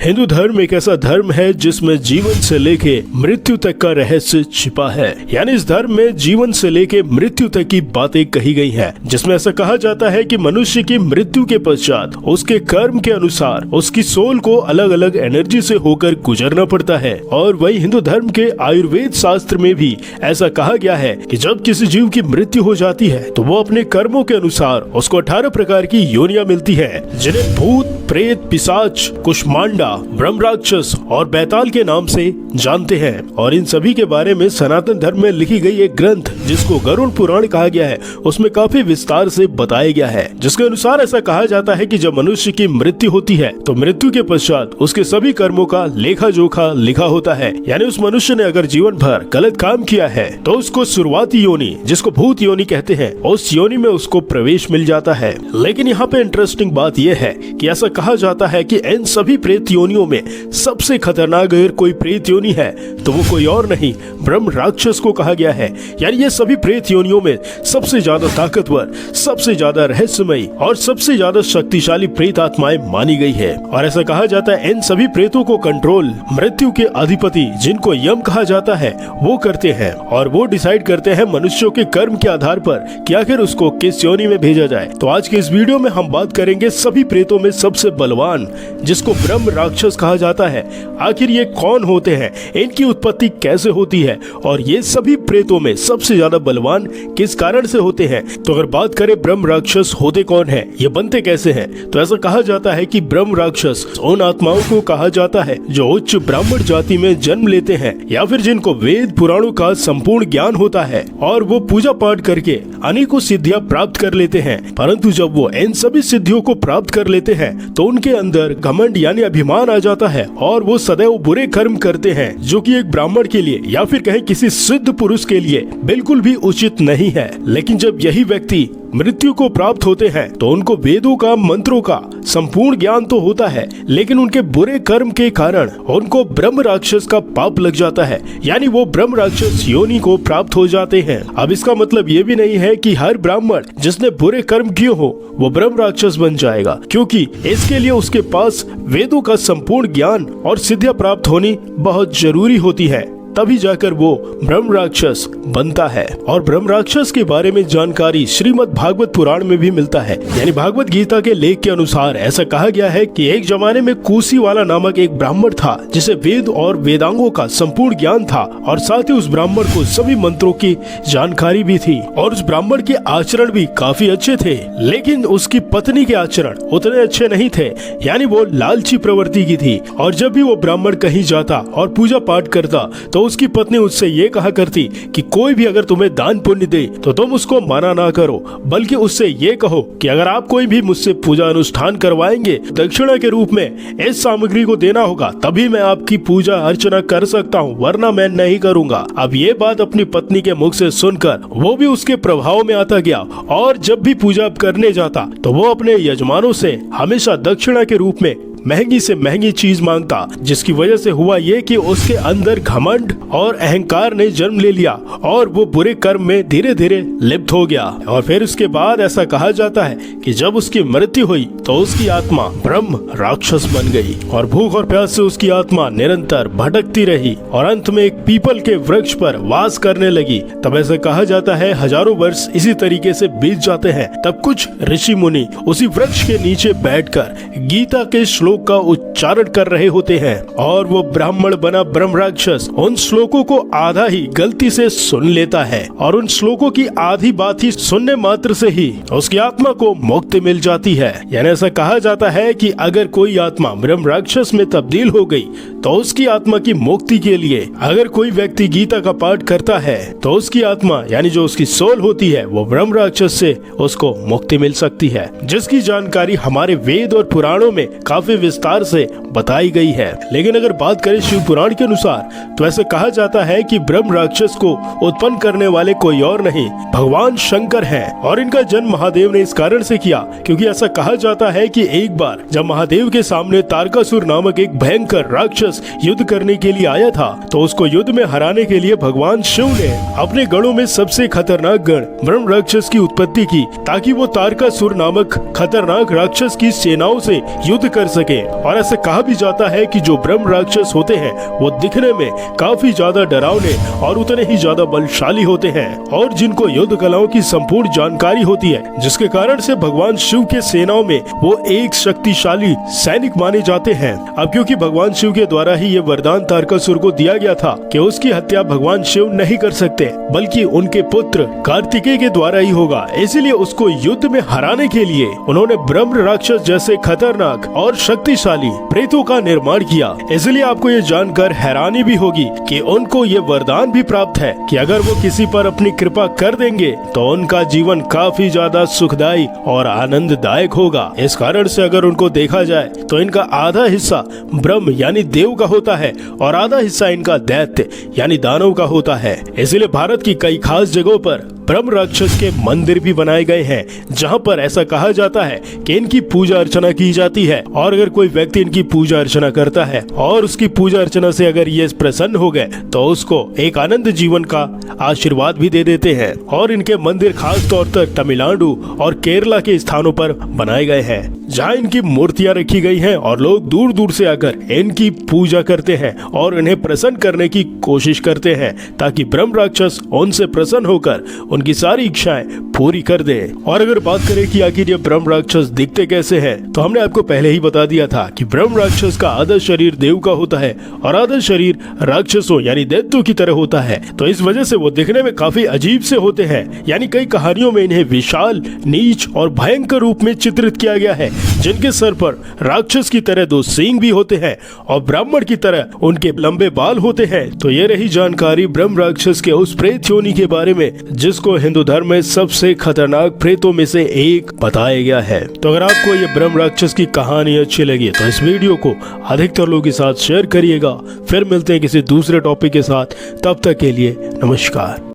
हिंदू धर्म एक ऐसा धर्म है जिसमें जीवन से लेके मृत्यु तक का रहस्य छिपा है। यानी इस धर्म में जीवन से लेके मृत्यु तक की बातें कही गई हैं, जिसमें ऐसा कहा जाता है कि मनुष्य की मृत्यु के पश्चात उसके कर्म के अनुसार उसकी सोल को अलग अलग एनर्जी से होकर गुजरना पड़ता है। और वही हिंदू धर्म के आयुर्वेद शास्त्र में भी ऐसा कहा गया है कि जब किसी जीव की मृत्यु हो जाती है तो वो अपने कर्मों के अनुसार उसको 18 प्रकार की योनियां मिलती है, जिन्हें भूत, प्रेत, पिशाच, कुष्मांडा, ब्रह्म राक्षस और बैताल के नाम से जानते हैं। और इन सभी के बारे में सनातन धर्म में लिखी गई एक ग्रंथ जिसको गरुड़ पुराण कहा गया है, उसमें काफी विस्तार से बताया गया है, जिसके अनुसार ऐसा कहा जाता है कि जब मनुष्य की मृत्यु होती है तो मृत्यु के पश्चात उसके सभी कर्मों का लेखा जोखा लिखा होता है। यानी उस मनुष्य ने अगर जीवन भर गलत काम किया है तो उसको शुरुआती योनि, जिसको भूत योनि कहते हैं, उस योनि में उसको प्रवेश मिल जाता है। लेकिन यहाँ पे इंटरेस्टिंग बात यह है कि ऐसा कहा जाता है कि इन सभी प्रेत योनियों में सबसे खतरनाक अगर कोई प्रेत योनि है तो वो कोई और नहीं, ब्रह्म राक्षस को कहा गया है। यानी ये सभी प्रेत योनियों में सबसे ज्यादा ताकतवर, सबसे ज्यादा रहस्यमयी और सबसे ज्यादा शक्तिशाली प्रेत आत्माएं मानी गई है। और ऐसा कहा जाता है इन सभी प्रेतों को कंट्रोल मृत्यु के अधिपति, जिनको यम कहा जाता है, वो करते हैं। और वो डिसाइड करते हैं मनुष्यों के कर्म के आधार पर कि आखिर उसको किस योनि में भेजा जाए। तो आज के इस वीडियो में हम बात करेंगे सभी प्रेतों में सबसे बलवान, जिसको ब्रह्म राक्षस कहा जाता है। आखिर ये कौन होते हैं, इनकी उत्पत्ति कैसे होती है और ये सभी प्रेतों में सबसे ज्यादा बलवान किस कारण से होते हैं। तो अगर बात करें ब्रह्म राक्षस होते कौन है, ये बनते कैसे हैं, तो ऐसा कहा जाता है कि ब्रह्म राक्षस उन आत्माओं को कहा जाता है जो उच्च ब्राह्मण जाति में जन्म लेते हैं या फिर जिनको वेद पुराणों का संपूर्ण ज्ञान होता है और वो पूजा पाठ करके अनेकों सिद्धियां प्राप्त कर लेते हैं। परंतु जब वो इन सभी सिद्धियों को प्राप्त कर लेते हैं तो उनके अंदर घमंड यानी अभिमान आ जाता है और वो सदैव बुरे कर्म करते हैं, जो कि एक ब्राह्मण के लिए या फिर कहीं किसी सिद्ध पुरुष के लिए बिल्कुल भी उचित नहीं है। लेकिन जब यही व्यक्ति मृत्यु को प्राप्त होते हैं तो उनको वेदों का, मंत्रों का संपूर्ण ज्ञान तो होता है, लेकिन उनके बुरे कर्म के कारण उनको ब्रह्म राक्षस का पाप लग जाता है। यानी वो ब्रह्म राक्षस योनि को प्राप्त हो जाते हैं। अब इसका मतलब ये भी नहीं है कि हर ब्राह्मण जिसने बुरे कर्म किए हो वो ब्रह्म राक्षस बन जाएगा, क्योंकि इसके लिए उसके पास वेदों का संपूर्ण ज्ञान और सिद्धियां प्राप्त होनी बहुत जरूरी होती है, तभी जाकर वो ब्रह्म राक्षस बनता है। और ब्रह्म राक्षस के बारे में जानकारी श्रीमद् भागवत पुराण में भी मिलता है। यानी भागवत गीता के लेख के अनुसार ऐसा कहा गया है कि एक जमाने में कुशी वाला नामक एक ब्राह्मण था, जिसे वेद और वेदांगों का संपूर्ण ज्ञान था और साथ ही उस ब्राह्मण को सभी मंत्रों की जानकारी भी थी और उस ब्राह्मण के आचरण भी काफी अच्छे थे। लेकिन उसकी पत्नी के आचरण उतने अच्छे नहीं थे, यानी वो लालची प्रवृत्ति की थी। और जब भी वो ब्राह्मण कहीं जाता और पूजा पाठ करता तो उसकी पत्नी उससे ये कहा करती कि कोई भी अगर तुम्हें दान पुण्य दे तो तुम उसको मना ना करो, बल्कि उससे ये कहो कि अगर आप कोई भी मुझसे पूजा अनुष्ठान करवाएंगे, दक्षिणा के रूप में इस सामग्री को देना होगा, तभी मैं आपकी पूजा अर्चना कर सकता हूँ, वरना मैं नहीं करूँगा। अब ये बात अपनी पत्नी के मुख से सुनकर वो भी उसके प्रभाव में आता गया और जब भी पूजा करने जाता तो वो अपने यजमानों से हमेशा दक्षिणा के रूप में महंगी से महंगी चीज मांगता, जिसकी वजह से हुआ ये कि उसके अंदर घमंड और अहंकार ने जन्म ले लिया और वो बुरे कर्म में धीरे धीरे लिप्त हो गया। और फिर उसके बाद ऐसा कहा जाता है कि जब उसकी मृत्यु हुई तो उसकी आत्मा ब्रह्म राक्षस बन गई और भूख और प्यास से उसकी आत्मा निरंतर भटकती रही और अंत में एक पीपल के वृक्ष पर वास करने लगी। तब ऐसा कहा जाता है हजारों वर्ष इसी तरीके से बीत जाते हैं। तब कुछ ऋषि मुनि उसी वृक्ष के नीचे बैठकर गीता के श्लोक का उच्चारण कर रहे होते हैं और वो ब्राह्मण बना ब्रह्म राक्षस उन श्लोकों को आधा ही गलती से सुन लेता है और उन श्लोकों की आधी बात ही सुनने मात्र से ही उसकी आत्मा को मुक्ति मिल जाती है। यानी ऐसा कहा जाता है कि अगर कोई आत्मा ब्रह्म राक्षस में तब्दील हो गई तो उसकी आत्मा की मुक्ति के लिए अगर कोई व्यक्ति गीता का पाठ करता है तो उसकी आत्मा यानी जो उसकी सोल होती है वो ब्रह्म राक्षस से उसको मुक्ति मिल सकती है, जिसकी जानकारी हमारे वेद और पुराणों में काफी विस्तार से बताई गई है। लेकिन अगर बात करें शिव पुराण के अनुसार तो ऐसा कहा जाता है कि ब्रह्म राक्षस को उत्पन्न करने वाले कोई और नहीं, भगवान शंकर हैं और इनका जन्म महादेव ने इस कारण से किया क्योंकि ऐसा कहा जाता है कि एक बार जब महादेव के सामने तारकासुर नामक एक भयंकर राक्षस युद्ध करने के लिए आया था तो उसको युद्ध में हराने के लिए भगवान शिव ने अपने गणों में सबसे खतरनाक गण ब्रह्म राक्षस की उत्पत्ति की ताकि वो तारकासुर नामक खतरनाक राक्षस की सेनाओं से युद्ध कर सके। सके। और ऐसे कहा भी जाता है कि जो ब्रह्म राक्षस होते हैं वो दिखने में काफी ज्यादा डरावने और उतने ही ज्यादा बलशाली होते हैं और जिनको युद्ध कलाओं की संपूर्ण जानकारी होती है, जिसके कारण से भगवान शिव के सेनाओं में वो एक शक्तिशाली सैनिक माने जाते हैं। अब क्योंकि भगवान शिव के द्वारा ही ये वरदान तारकासुर को दिया गया था कि उसकी हत्या भगवान शिव नहीं कर सकते बल्कि उनके पुत्र कार्तिकेय के द्वारा ही होगा, इसीलिए उसको युद्ध में हराने के लिए उन्होंने ब्रह्म राक्षस जैसे खतरनाक और शक्तिशाली प्रेतों का निर्माण किया। इसलिए आपको ये जानकर हैरानी भी होगी कि उनको ये वरदान भी प्राप्त है कि अगर वो किसी पर अपनी कृपा कर देंगे तो उनका जीवन काफी ज्यादा सुखदायी और आनंददायक होगा। इस कारण से अगर उनको देखा जाए तो इनका आधा हिस्सा ब्रह्म यानी देव का होता है और आधा हिस्सा इनका दैत्य यानी दानव का होता है। इसलिए भारत की कई खास जगहों पर ब्रह्म राक्षस के मंदिर भी बनाए गए हैं, जहां पर ऐसा कहा जाता है कि इनकी पूजा अर्चना की जाती है और अगर कोई व्यक्ति इनकी पूजा अर्चना करता है और उसकी पूजा अर्चना से अगर ये प्रसन्न हो गए तो उसको एक आनंद जीवन का आशीर्वाद भी दे देते हैं। और इनके मंदिर खास तौर पर तमिलनाडु और केरला के स्थानों पर बनाए गए हैं, जहां इनकी मूर्तियां रखी गई हैं और लोग दूर दूर से आकर इनकी पूजा करते हैं और इन्हें प्रसन्न करने की कोशिश करते हैं ताकि ब्रह्म राक्षस उनसे प्रसन्न होकर उनकी सारी इच्छाएं पूरी कर दे। और अगर बात करें कि आखिर ये ब्रह्म राक्षस दिखते कैसे हैं, तो हमने आपको पहले ही बता दिया था कि ब्रह्म राक्षस का आधा शरीर देव का होता है और आधा शरीर राक्षसों यानी दैत्यों की तरह होता है। तो इस वजह से वो दिखने में काफी अजीब से होते हैं, यानी कई कहानियों में इन्हें विशाल, नीच और भयंकर रूप में चित्रित किया गया है, जिनके सर पर राक्षस की तरह 2 सींग भी होते हैं और ब्राह्मण की तरह उनके लंबे बाल होते हैं। तो ये रही जानकारी ब्रह्म राक्षस के उस प्रेत योनि के बारे में जिसको हिंदू धर्म में सबसे खतरनाक प्रेतों में से एक बताया गया है। तो अगर आपको ये ब्रह्म राक्षस की कहानी अच्छी लगी तो इस वीडियो को अधिकतर लोगों के साथ शेयर करिएगा। फिर मिलते हैं किसी दूसरे टॉपिक के साथ, तब तक के लिए नमस्कार।